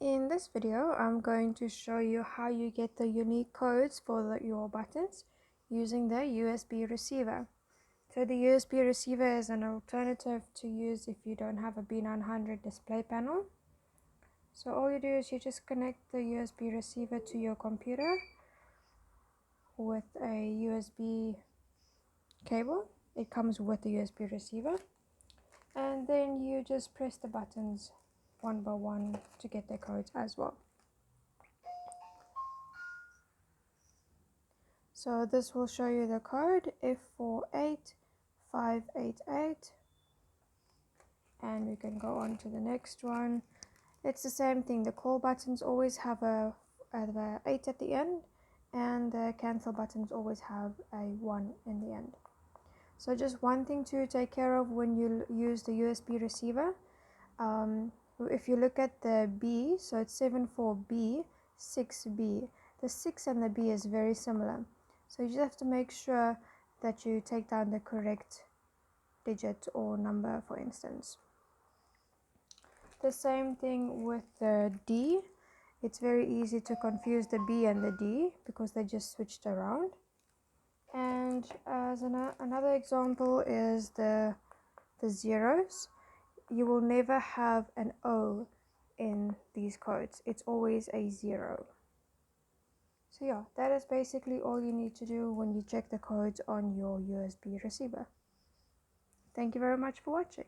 In this video, I'm going to show you how you get the unique codes for your buttons using the USB receiver. So the USB receiver is an alternative to use if you don't have a B900 display panel. So all you do is you just connect the USB receiver to your computer with a USB cable. It comes with the USB receiver. And then you just press the buttons one by one to get the codes as well. So this will show you the code F48588, and we can go on to the next one. It's the same thing. The call buttons always have a 8 at the end, and the cancel buttons always have a 1 in the end. So just one thing to take care of when you use the USB receiver. If you look at the B, so it's 74B, 6B. The 6 and the B is very similar. So you just have to make sure that you take down the correct digit or number, for instance. The same thing with the D. It's very easy to confuse the B and the D because they just switched around. And as another example is the zeros. You will never have an O in these codes. It's always a 0. So yeah, that is basically all you need to do when you check the codes on your USB receiver. Thank you very much for watching.